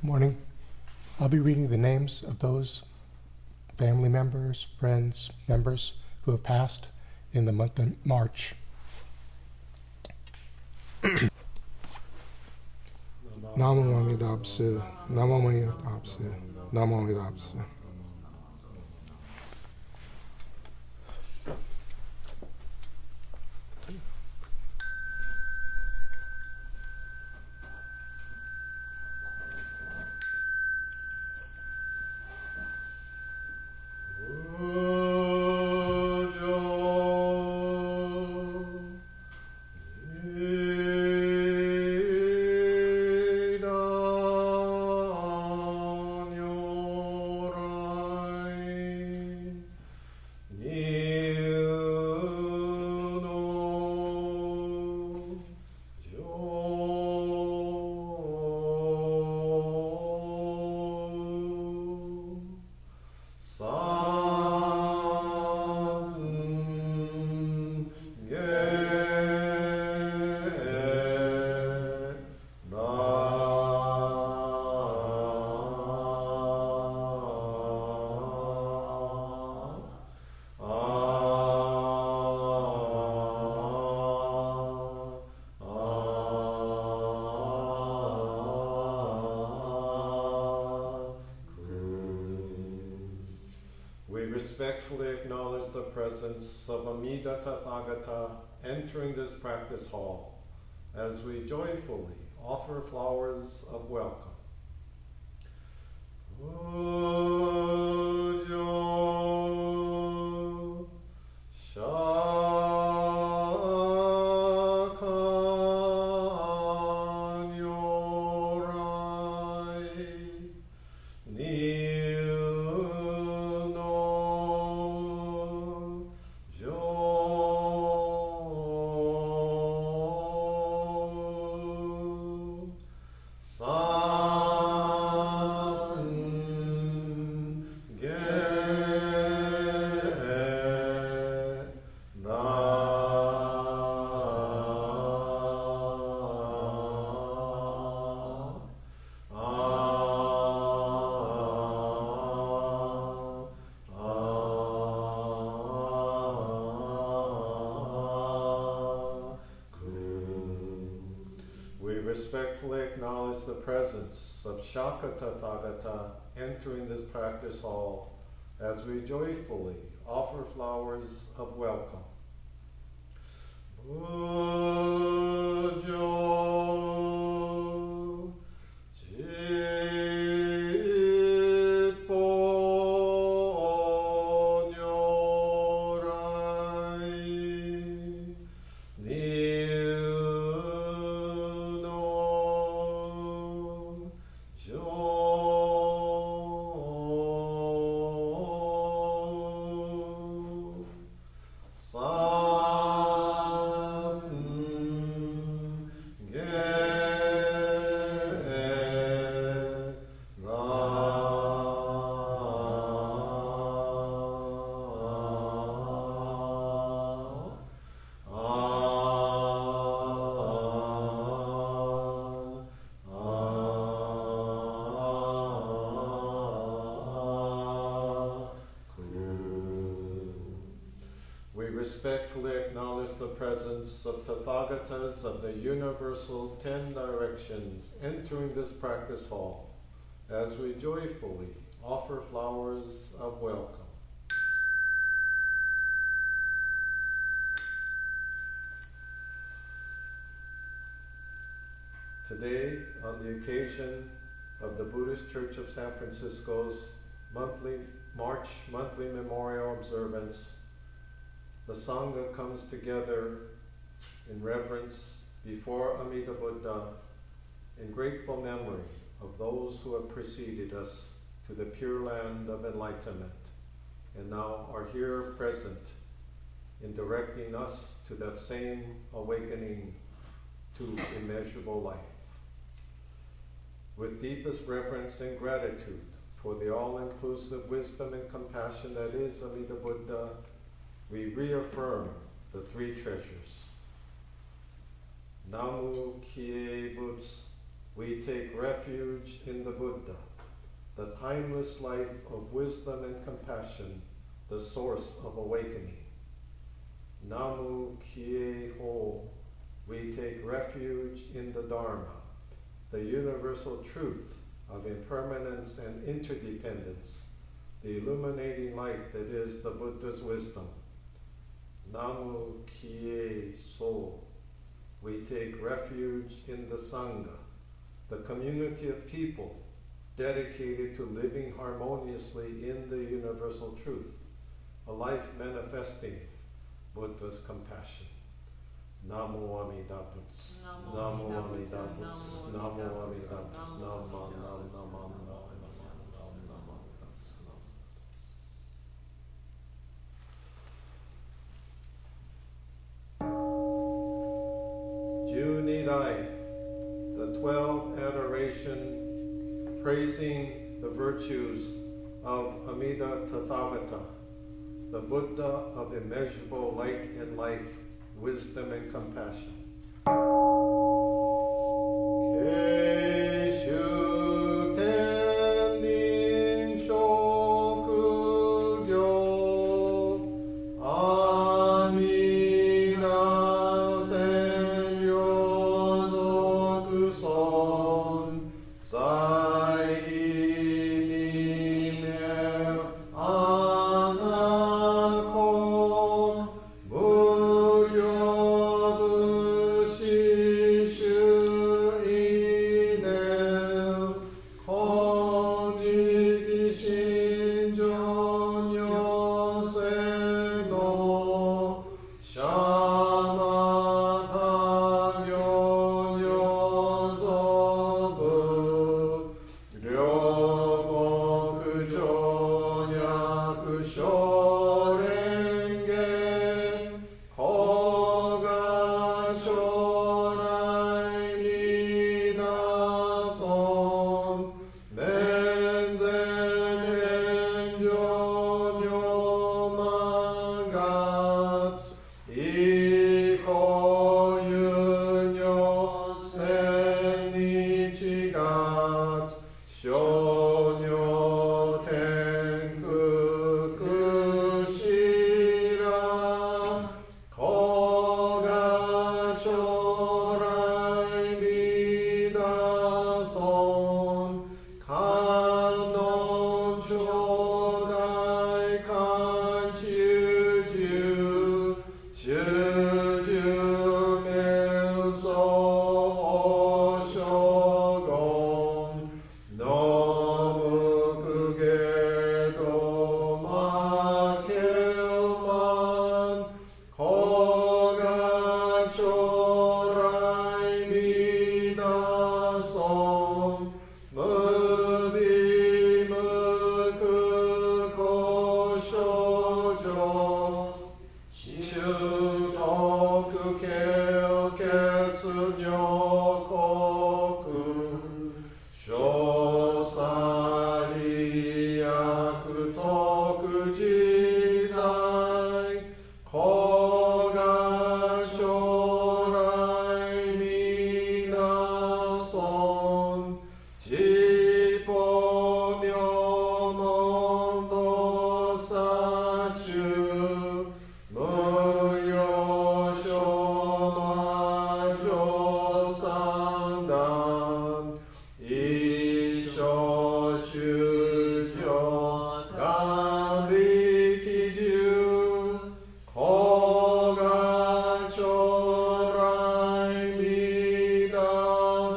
Morning. I'll be reading the names of those family members, friends, members who have passed in the month of March. Namamidabsu, Namamidabsu, Namamidabsu. Respectfully acknowledge the presence of Amida Tathagata entering this practice hall as we joyfully offer flowers of welcome. Ujo respectfully acknowledge the presence of Shaka Tathagata entering this practice hall as we joyfully offer flowers of welcome. Ujo Jippo Nyorai respectfully acknowledge the presence of Tathagatas of the Universal 10 Directions entering this practice hall as we joyfully offer flowers of welcome. Today, on the occasion of the Buddhist Church of San Francisco's March monthly memorial observance, the Sangha comes together in reverence before Amida Buddha in grateful memory of those who have preceded us to the Pure Land of enlightenment and now are here present in directing us to that same awakening to immeasurable life. With deepest reverence and gratitude for the all-inclusive wisdom and compassion that is Amida Buddha, we reaffirm the three treasures. Namu Kie Butsu, we take refuge in the Buddha, the timeless life of wisdom and compassion, the source of awakening. Namu Kie Ho, we take refuge in the Dharma, the universal truth of impermanence and interdependence, the illuminating light that is the Buddha's wisdom. Namu Kie So, we take refuge in the Sangha, the community of people dedicated to living harmoniously in the universal truth, a life manifesting Buddha's compassion. Namo Amida Butsu, Namo Amida Butsu, Namo Amida Butsu, Namo Junirai, the 12 adoration, praising the virtues of Amida Tathagata, the Buddha of immeasurable light and life, wisdom and compassion. Keishu Tendin Shokugyo Amida Senryo Zokuson Sai Nime Anakon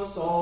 So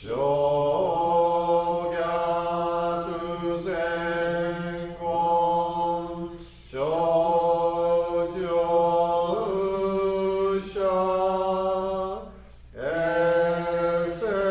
Shogyatu Zengon Shojosha Eseshu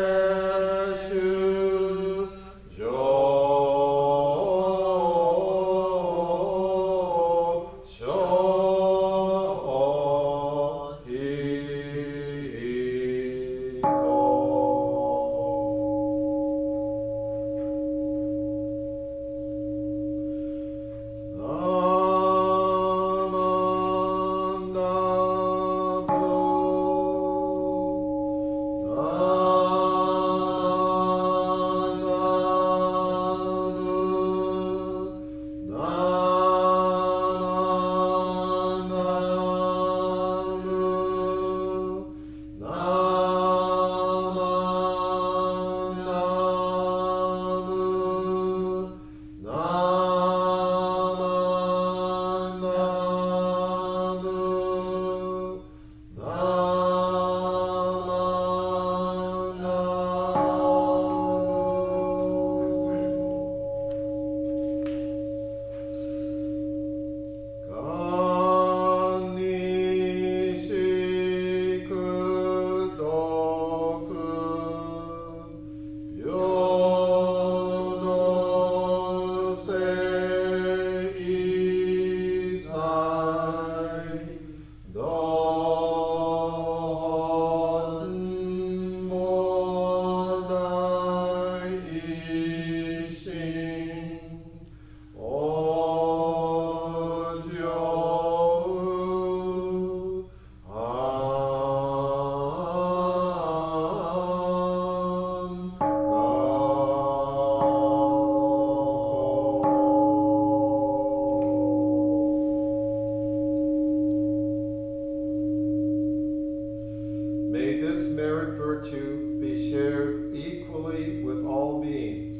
May this merit virtue be shared equally with all beings.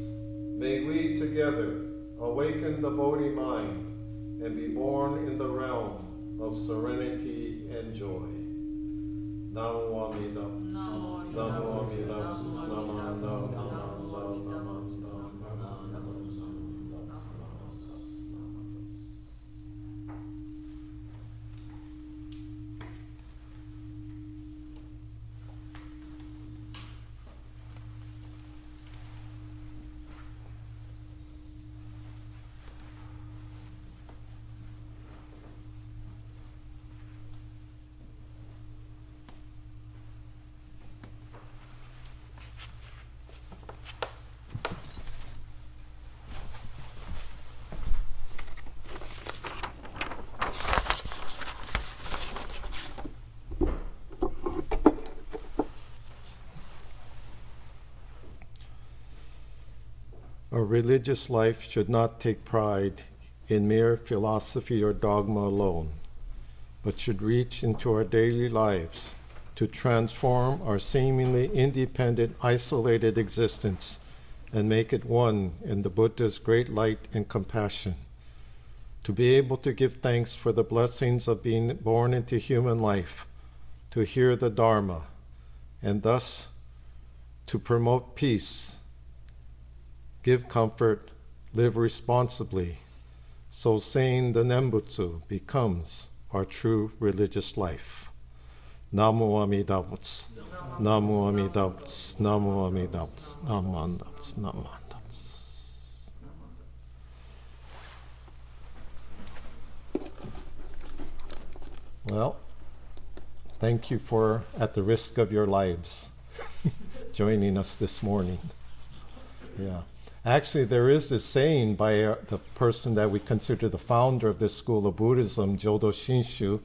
May we together awaken the Bodhi mind and be born in the realm of serenity and joy. Namo Amida. Namo Amida. A religious life should not take pride in mere philosophy or dogma alone, but should reach into our daily lives to transform our seemingly independent, isolated existence and make it one in the Buddha's great light and compassion. To be able to give thanks for the blessings of being born into human life, to hear the Dharma, and thus to promote peace, give comfort, live responsibly. So saying the Nembutsu becomes our true religious life. Namo Amida Butsu. Namo Amida Butsu. Namo Amida Butsu. Namo Amida Butsu. Namo Amida Butsu. Well, thank you for, at the risk of your lives, joining us this morning. Yeah. Actually, there is this saying by the person that we consider the founder of this school of Buddhism, Jodo Shinshu,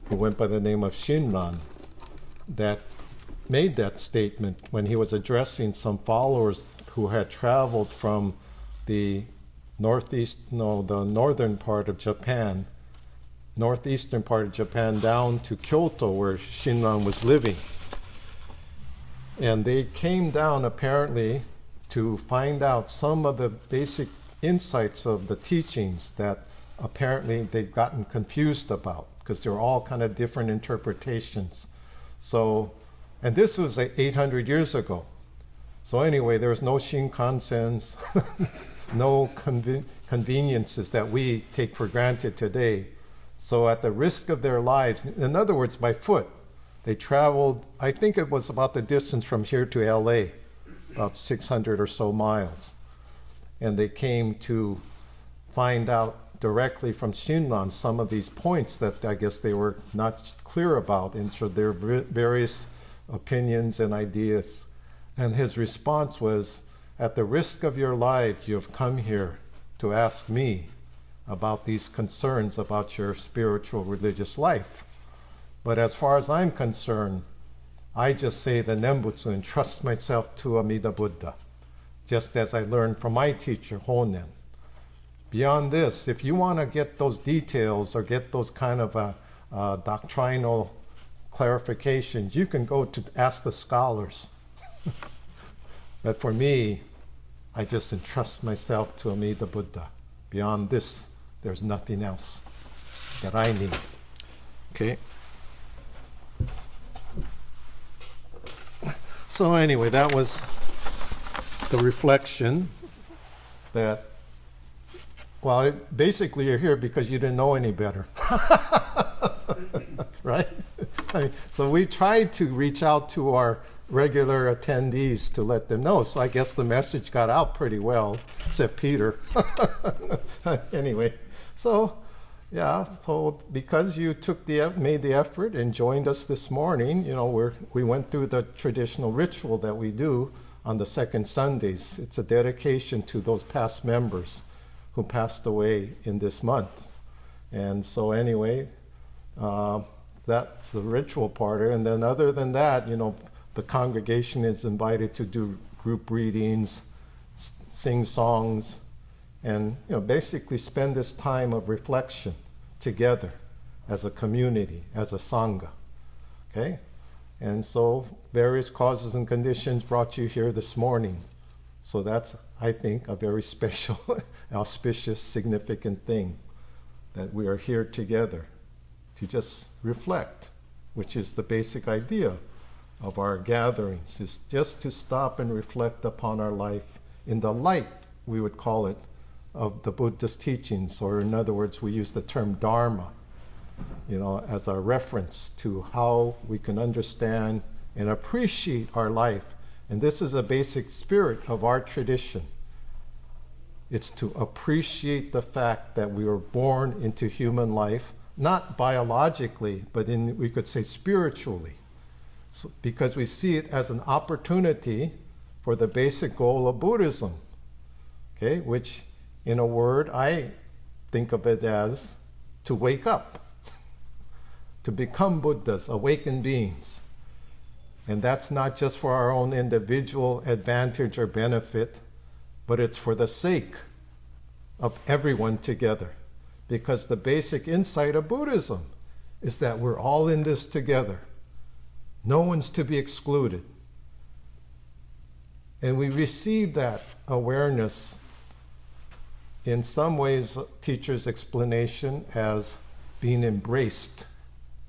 who went by the name of Shinran, that made that statement when he was addressing some followers who had traveled from the northern part of Japan, northeastern part of Japan, down to Kyoto, where Shinran was living. And they came down apparently to find out some of the basic insights of the teachings that apparently they've gotten confused about, because they're all kind of different interpretations. So, and this was 800 years ago. So anyway, there was no Shinkansen, no conveniences that we take for granted today. So at the risk of their lives, in other words, by foot, they traveled, I think it was about the distance from here to LA, about 600 or so miles. And they came to find out directly from Shinran some of these points that I guess they were not clear about, and so their various opinions and ideas. And his response was, at the risk of your lives, you have come here to ask me about these concerns about your spiritual religious life. But as far as I'm concerned, I just say the Nembutsu and trust myself to Amida Buddha, just as I learned from my teacher, Honen. Beyond this, if you want to get those details or get those kind of doctrinal clarifications, you can go to ask the scholars. But for me, I just entrust myself to Amida Buddha. Beyond this, there's nothing else that I need. Okay? So anyway, that was the reflection that, well, basically you're here because you didn't know any better. Right? So we tried to reach out to our regular attendees to let them know. So I guess the message got out pretty well, except Peter. Anyway, so yeah, so because you made the effort and joined us this morning, we went through the traditional ritual that we do on the second Sundays. It's a dedication to those past members who passed away in this month. And so anyway, that's the ritual part. And then other than that, the congregation is invited to do group readings, sing songs, and basically spend this time of reflection together as a community, as a Sangha. Okay? And so various causes and conditions brought you here this morning. So that's, I think, a very special, auspicious, significant thing, that we are here together to just reflect, which is the basic idea of our gatherings, is just to stop and reflect upon our life in the light, we would call it, of the Buddhist teachings, or in other words, we use the term Dharma, as a reference to how we can understand and appreciate our life. And this is a basic spirit of our tradition. It's to appreciate the fact that we were born into human life, not biologically, but we could say spiritually. So, because we see it as an opportunity for the basic goal of Buddhism, okay, which in a word, I think of it as to wake up, to become Buddhas, awakened beings. And that's not just for our own individual advantage or benefit, but it's for the sake of everyone together. Because the basic insight of Buddhism is that we're all in this together. No one's to be excluded. And we receive that awareness, in some ways, teacher's explanation, as being embraced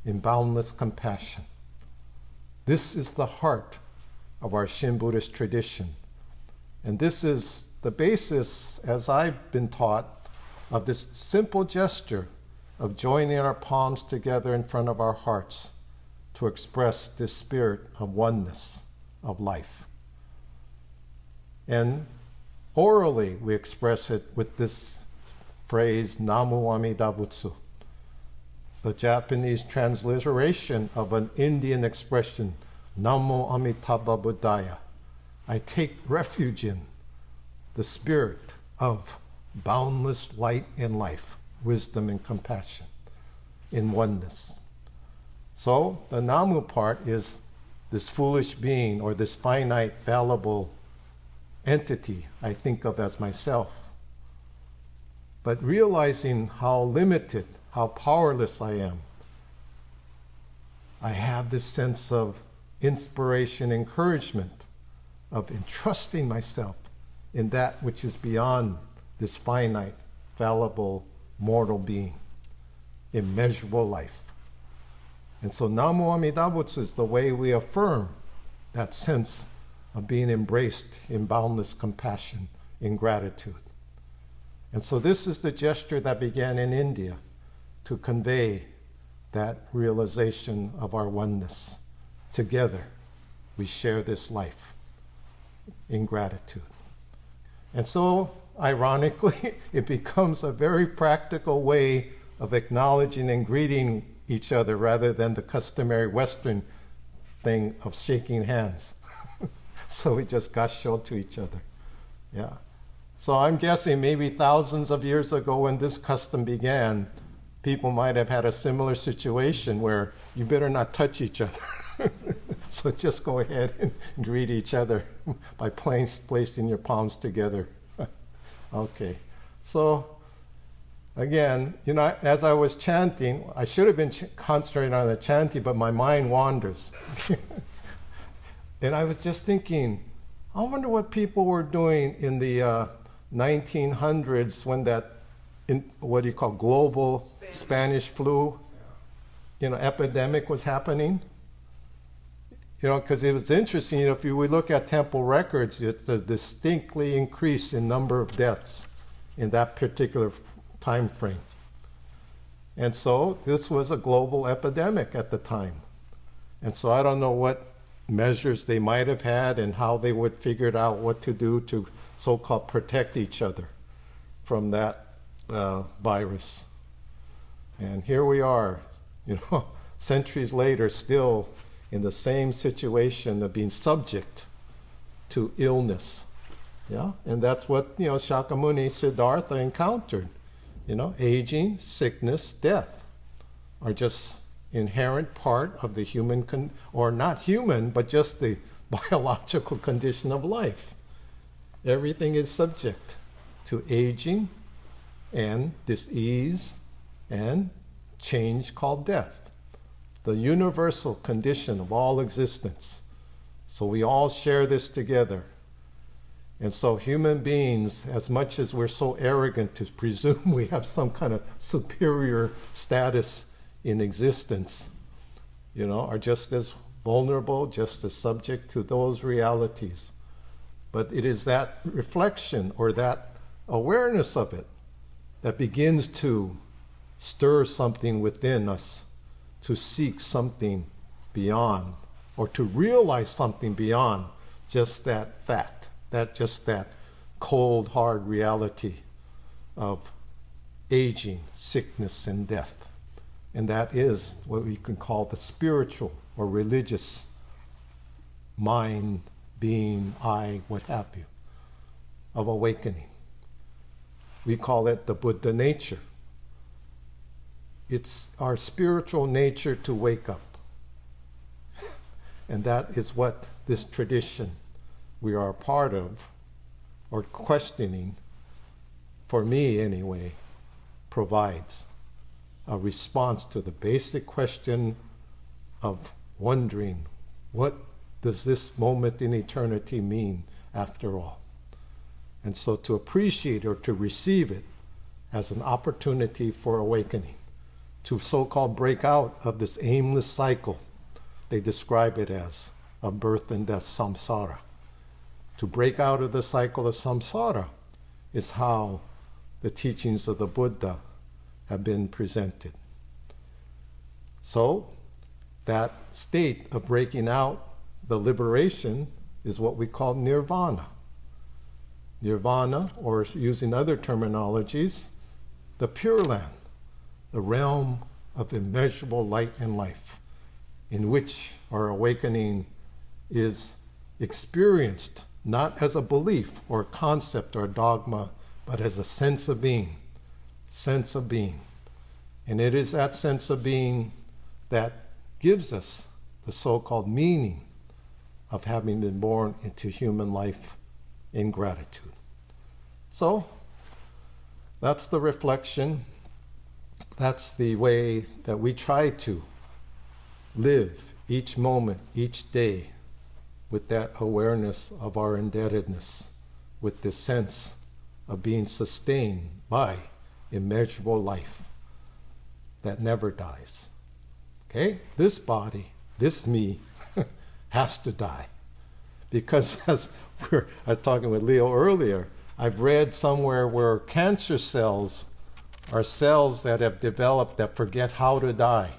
in boundless compassion. This is the heart of our Shin Buddhist tradition. And this is the basis, as I've been taught, of this simple gesture of joining our palms together in front of our hearts to express this spirit of oneness, of life. And orally, we express it with this phrase, Namu Amida Butsu, the Japanese transliteration of an Indian expression, Namo Amitabha Buddhaya. I take refuge in the spirit of boundless light and life, wisdom and compassion, in oneness. So the Namu part is this foolish being, or this finite, fallible entity I think of as myself. But realizing how limited, how powerless I am, I have this sense of inspiration, encouragement, of entrusting myself in that which is beyond this finite, fallible, mortal being, immeasurable life. And so Namu Amida Butsu is the way we affirm that sense of being embraced in boundless compassion, in gratitude. And so this is the gesture that began in India to convey that realization of our oneness. Together, we share this life in gratitude. And so, ironically, it becomes a very practical way of acknowledging and greeting each other rather than the customary Western thing of shaking hands. So we just gasho to each other. Yeah. So I'm guessing maybe thousands of years ago when this custom began, people might have had a similar situation where you better not touch each other. So just go ahead and greet each other by placing your palms together. Okay. So again, as I was chanting, I should have been concentrating on the chanting, but my mind wanders. And I was just thinking, I wonder what people were doing in the 1900s when that, what do you call, global Spanish flu, epidemic was happening. Because it was interesting, if we look at temple records, it's a distinctly increase in number of deaths in that particular time frame. And so this was a global epidemic at the time. And so I don't know what measures they might have had and how they would figure out what to do to so-called protect each other from that virus. And here we are, centuries later, still in the same situation of being subject to illness. Yeah, and that's what Shakyamuni Siddhartha encountered. Aging, sickness, death are just inherent part of the human, or not human, but just the biological condition of life. Everything is subject to aging and dis-ease and change called death, the universal condition of all existence. So we all share this together. And so human beings, as much as we're so arrogant to presume we have some kind of superior status in existence, are just as vulnerable, just as subject to those realities. But it is that reflection or that awareness of it that begins to stir something within us, to seek something beyond, or to realize something beyond just that fact, that cold, hard reality of aging, sickness, and death. And that is what we can call the spiritual or religious mind, being, I, what have you, of awakening. We call it the Buddha nature. It's our spiritual nature to wake up. And that is what this tradition we are a part of, or questioning, for me anyway, provides a response to the basic question of wondering, what does this moment in eternity mean after all? And so to appreciate or to receive it as an opportunity for awakening, to so-called break out of this aimless cycle, they describe it as, of birth and death, samsara. To break out of the cycle of samsara is how the teachings of the Buddha have been presented. So, that state of breaking out, the liberation, is what we call nirvana. Nirvana, or using other terminologies, the Pure Land, the realm of immeasurable light and life, in which our awakening is experienced not as a belief or concept or dogma, but as a sense of being. Sense of being. And it is that sense of being that gives us the so-called meaning of having been born into human life in gratitude. So, that's the reflection. That's the way that we try to live each moment, each day, with that awareness of our indebtedness, with this sense of being sustained by immeasurable life that never dies. Okay? This body, this me, has to die. Because as I was talking with Leo earlier, I've read somewhere where cancer cells are cells that have developed that forget how to die.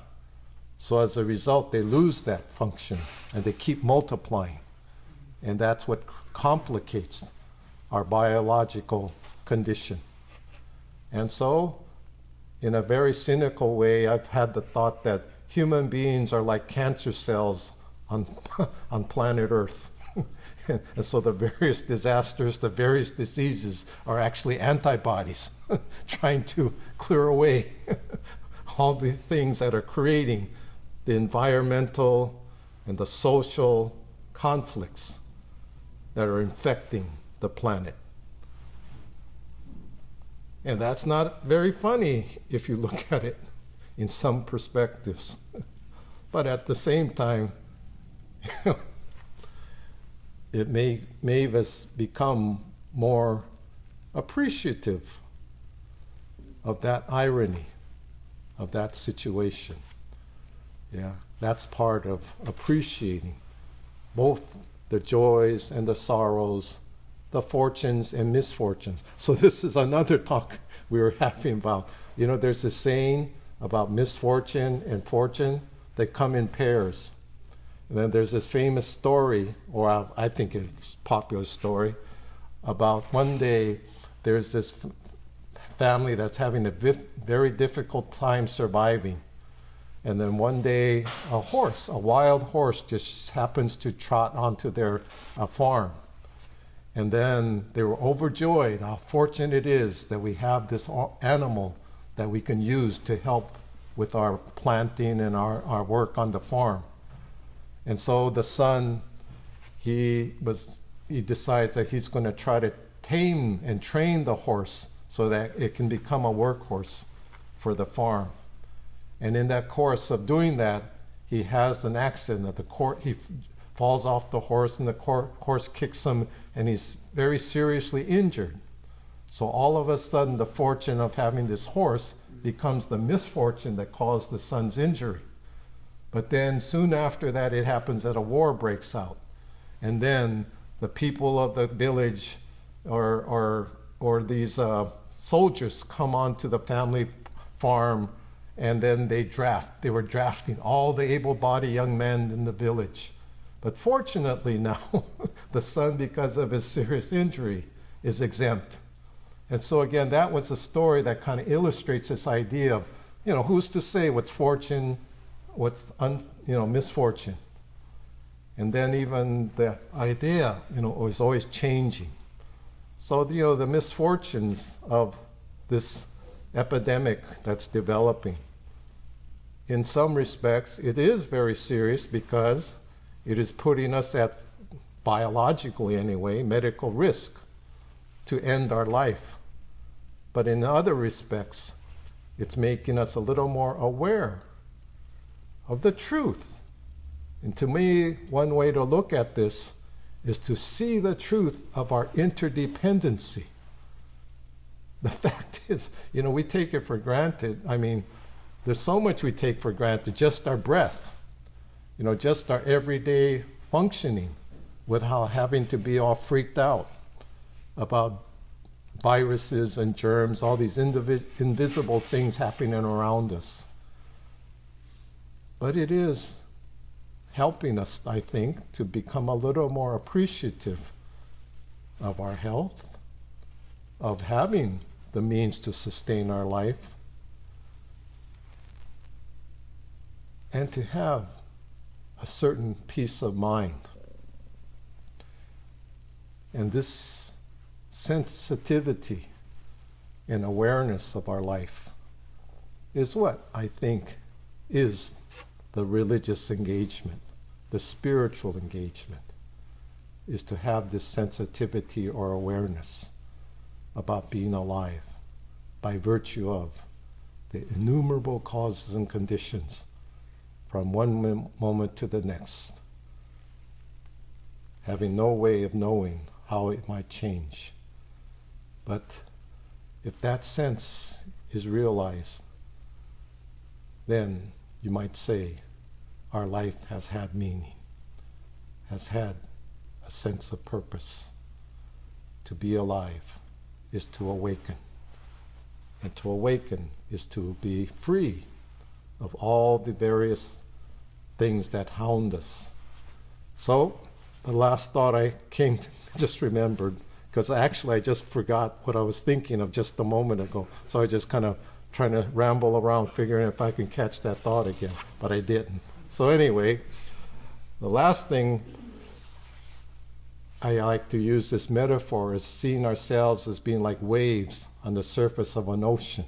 So as a result, they lose that function and they keep multiplying. And that's what complicates our biological condition. And so, in a very cynical way, I've had the thought that human beings are like cancer cells on, on planet Earth. And so the various disasters, the various diseases are actually antibodies trying to clear away all the things that are creating the environmental and the social conflicts that are infecting the planet. And that's not very funny if you look at it in some perspectives. But at the same time, it made us become more appreciative of that irony, of that situation. Yeah, that's part of appreciating both the joys and the sorrows, the fortunes and misfortunes. So this is another talk we were having about. You know, there's a saying about misfortune and fortune. They come in pairs. And then there's this famous story, or I think it's a popular story, about one day there's this family that's having a very difficult time surviving. And then one day a wild horse just happens to trot onto their farm. And then they were overjoyed how fortunate it is that we have this animal that we can use to help with our planting and our work on the farm. And so the son, he decides that he's going to try to tame and train the horse so that it can become a workhorse for the farm. And in that course of doing that, he has an accident. He falls off the horse, and the horse kicks him, and he's very seriously injured. So all of a sudden, the fortune of having this horse becomes the misfortune that caused the son's injury. But then soon after that, it happens that a war breaks out. And then the people of the village or these soldiers come onto the family farm, and then they were drafting all the able-bodied young men in the village. But fortunately now, the son, because of his serious injury, is exempt. And so again, that was a story that kind of illustrates this idea of, who's to say what's fortune, what's misfortune. And then even the idea, was always changing. So, the misfortunes of this epidemic that's developing, in some respects, it is very serious because it is putting us at, biologically anyway, medical risk to end our life. But in other respects, it's making us a little more aware of the truth. And to me, one way to look at this is to see the truth of our interdependency. The fact is, we take it for granted. I mean, there's so much we take for granted, just our breath, just our everyday functioning, without having to be all freaked out about viruses and germs, all these invisible things happening around us. But it is helping us, I think, to become a little more appreciative of our health, of having the means to sustain our life, and to have a certain peace of mind. And this sensitivity and awareness of our life is what I think is the religious engagement, the spiritual engagement, is to have this sensitivity or awareness about being alive by virtue of the innumerable causes and conditions from one moment to the next, having no way of knowing how it might change. But if that sense is realized, then you might say our life has had meaning, has had a sense of purpose. To be alive is to awaken. And to awaken is to be free of all the various things that hound us. So, the last thought I just remembered, because actually I just forgot what I was thinking of just a moment ago. So I just kind of trying to ramble around figuring if I can catch that thought again, but I didn't. So anyway, the last thing I like to use this metaphor is seeing ourselves as being like waves on the surface of an ocean.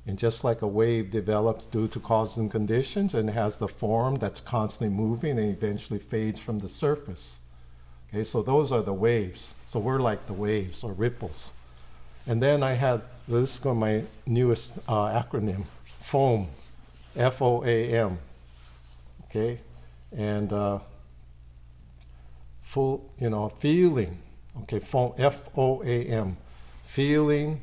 And just like a wave develops due to causes and conditions and has the form that's constantly moving and eventually fades from the surface. Okay, so those are the waves. So we're like the waves or ripples. And then this is my newest acronym, FOAM, F-O-A-M. Okay, and feeling. Okay, FOAM, F-O-A-M, feeling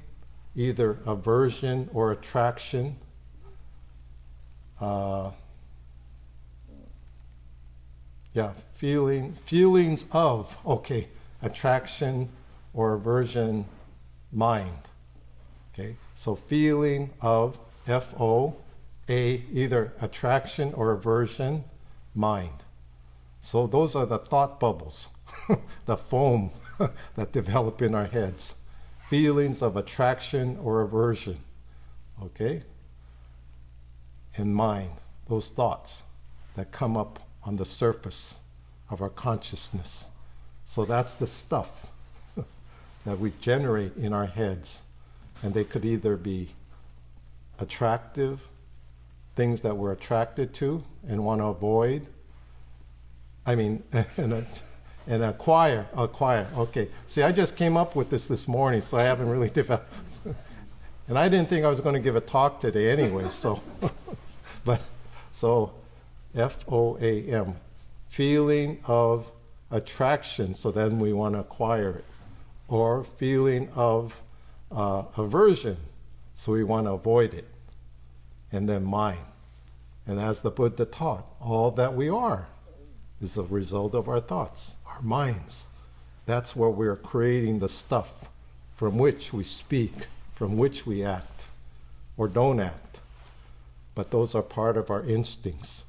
either aversion or attraction. Feelings of, attraction or aversion, mind. Okay, so feeling of, F-O-A, either attraction or aversion, mind. So those are the thought bubbles, the foam that develop in our heads. Feelings of attraction or aversion, okay? And mind, those thoughts that come up on the surface of our consciousness. So that's the stuff that we generate in our heads. And they could either be attractive, things that we're attracted to and want to avoid. And acquire. Okay. See, I just came up with this morning, so I haven't really developed. And I didn't think I was going to give a talk today anyway, so. So, F-O-A-M, feeling of attraction, so then we want to acquire it. Or feeling of aversion, so we want to avoid it. And then mind. And as the Buddha taught, all that we are is a result of our thoughts, our minds. That's where we're creating the stuff from which we speak, from which we act, or don't act. But those are part of our instincts,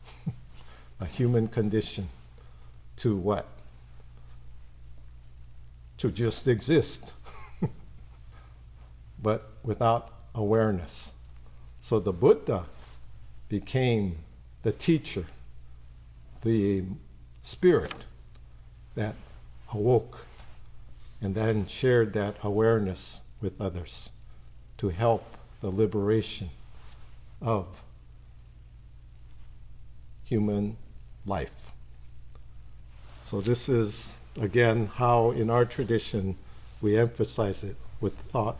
a human condition to what? To just exist, but without awareness. So the Buddha became the teacher, the spirit that awoke and then shared that awareness with others to help the liberation of human life. So this is, again, how in our tradition we emphasize it with thought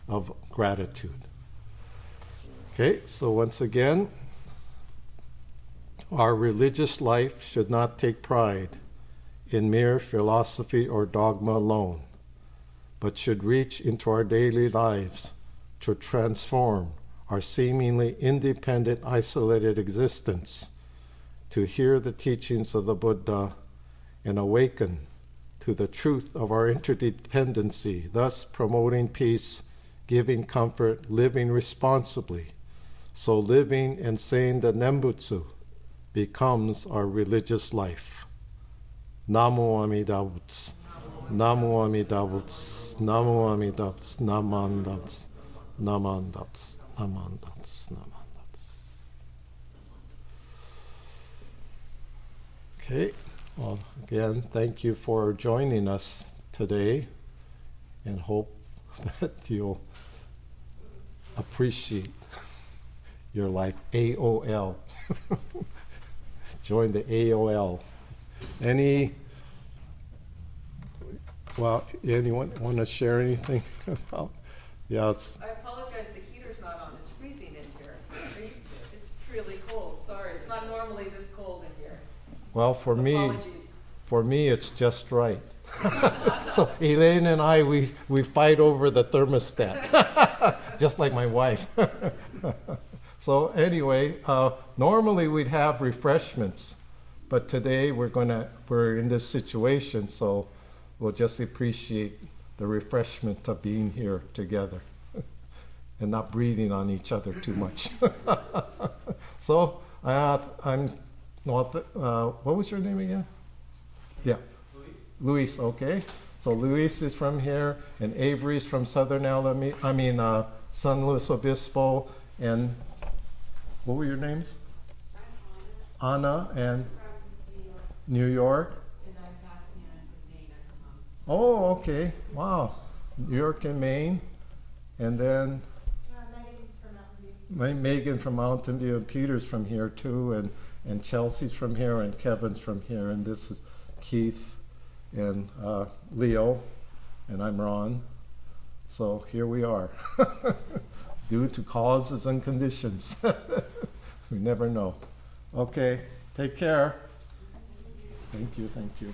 of gratitude. Okay, so once again, our religious life should not take pride in mere philosophy or dogma alone, but should reach into our daily lives to transform our seemingly independent, isolated existence, to hear the teachings of the Buddha and awaken to the truth of our interdependency, thus promoting peace, giving comfort, living responsibly. So living and saying the Nembutsu becomes our religious life. Namo Amida Butsu. Namo Amida Butsu. Namo Amida Butsu. Naman Butsu. Naman Butsu. Naman Butsu. Naman Butsu. Okay. Well, again, thank you for joining us today, and hope that you'll appreciate your life. AOL. Join the AOL. Anyone want to share anything about? Yes. I apologize, the heater's not on. It's freezing in here. It's really cold. Sorry, it's not normally this cold in here. Well, for Apologies. me, it's just right. So Elaine and I, we fight over the thermostat, just like my wife. So anyway, normally we'd have refreshments, But today we're in this situation, so we'll just appreciate the refreshment of being here together and not breathing on each other too much. So what was your name again? Yeah. Luis, okay. So Luis is from here, and Avery's from San Luis Obispo, and what were your names? Anna and New York. And I'm Patsy and I'm from Maine. I'm from Oh, okay. Wow. New York and Maine. And then Megan from Mountain View, and Peter's from here too, and Chelsea's from here, and Kevin's from here, and this is Keith and Leo, and I'm Ron. So here we are, due to causes and conditions. We never know. Okay, take care. Thank you, thank you.